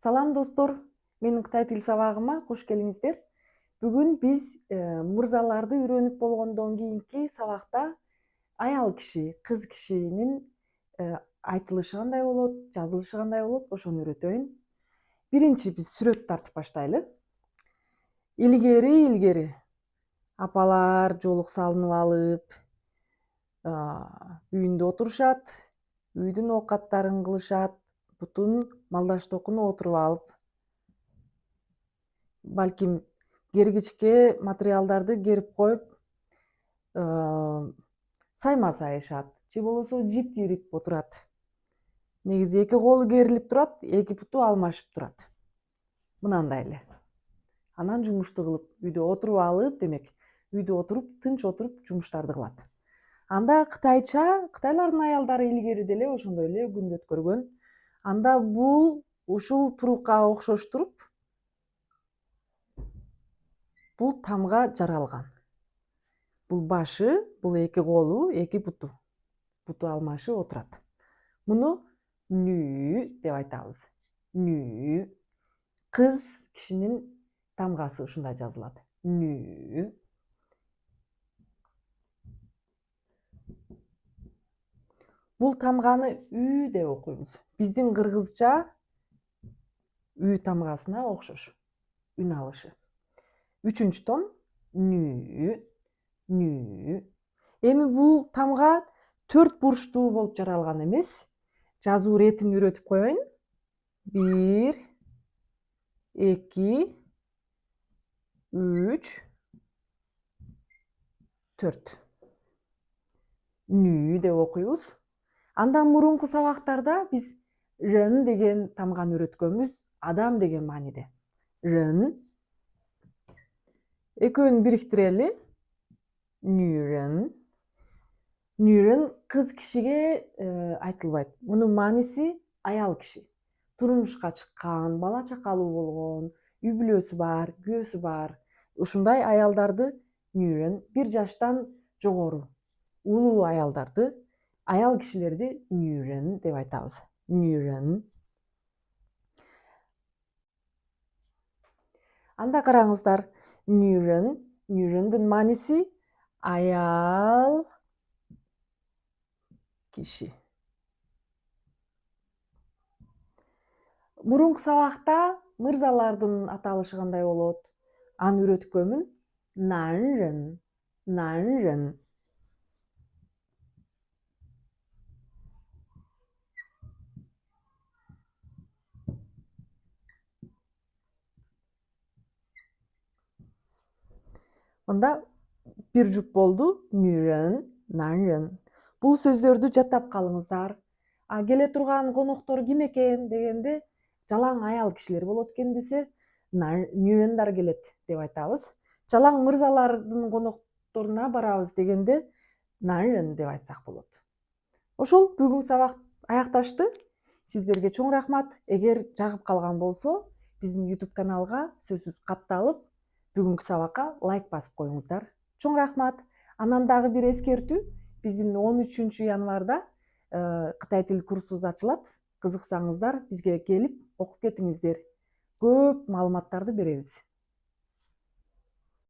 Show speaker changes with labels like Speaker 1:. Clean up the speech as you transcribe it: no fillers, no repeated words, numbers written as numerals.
Speaker 1: Салам достор, менин Кытай тил сабагыма кош келиңиздер. Бүгүн биз мырзаларды үйрөнүп болгондон кийинки сабакта аял киши, кыз кишинин айтылышы кандай болот, жазылышы кандай болот, ошону үйрөтөйүн. Биринчи биз сүрөт тартып баштайлы. Илгери апалар жоолук салынып алып, үйүндө отурушат, үйдүн оокаттарын кылышат, бутун малдаштоокуна отуруп алып, балким кергичке материалдарды керип коюп, сайма сайышат же болбосо жип тийрип отурат. Негизи эки колу керилип турат, эки буту алмашып турат. Мынандай эле. Анан жумушту кылып, үйдө отуруп алып, демек, үйдө отуруп, тынч отуруп жумуштарды кылат. Анда кытайча, кытайлардын аялдары илгери деле ошондой эле күндү өткөргөн. Анда бул ушул турукка окшош туруп, бул тамга жаралган. Бул башы, бул эки колу, эки буту. Буту алмашып отурат. Муну нүү деп айтабыз. Нүү. Кыз кишинин тамгасы ушундай жазылат. Нүү. Бул тамганы үү деп окуйбуз. Биздин кыргызча үү тамгасына окшош. Үн алышы. Үчүнчү тон нүү. Нүү. Эми бул тамга 4 бурчтуу болуп жаралган эмес. Жазуу иретин үйрөтүп коеюн. 1, 2, 3, 4. Нүү деп окуйбуз. Андан мурунку сабактарда биз рын деген тамганы үйрөткөнбүз, адам деген мааниде. Рын. Экөөнү бириктирели. Нүүрын. Нүүрын кыз кишиге айтылбайт. Мунун мааниси аял киши. Турмушка чыккан, бала чакалуу болгон, үй бүлөсү бар, күйөөсү бар. Ушундай аялдарды нүүрын, 1 жаштан жогору улуу аялдарды, аял кишилерди нүүрын деп айтабыз. Нүүрын. Анда караңыздар, нүүрын, нүүрүндүн мааниси аял киши. Мурунку сабакта мырзалардын аталышы кандай болот? Аны үйрөткөнмүн. Нанрын, нанрын. Мында бир жуп болду. Нүүрүн, нанрын. Бул сөздөрдү жаттап калыңыздар. Келе турган коноктор ким экен дегенде, жалаң аял кишилер болот экен десе, нүүрүндар келет деп айтабыз. Жалаң мырзалардын конокторуна барабыз дегенде, нанрын деп айтсак болот. Ошол бүгүнкү сабак аякташты. Сиздерге чоң рахмат. Эгер жагып калган болсо, биздин YouTube каналга сөзсүз катталып, бүгүнкү сабакка лайк басып коюңуздар. Чоң рахмат. Анан дагы бир эскертүү. Биздин 13 январда Кытай тил курсубуз ачылат. Кызыксаңыздар, бизге келип окуп кетиңиздер. Көп маалыматтарды беребиз.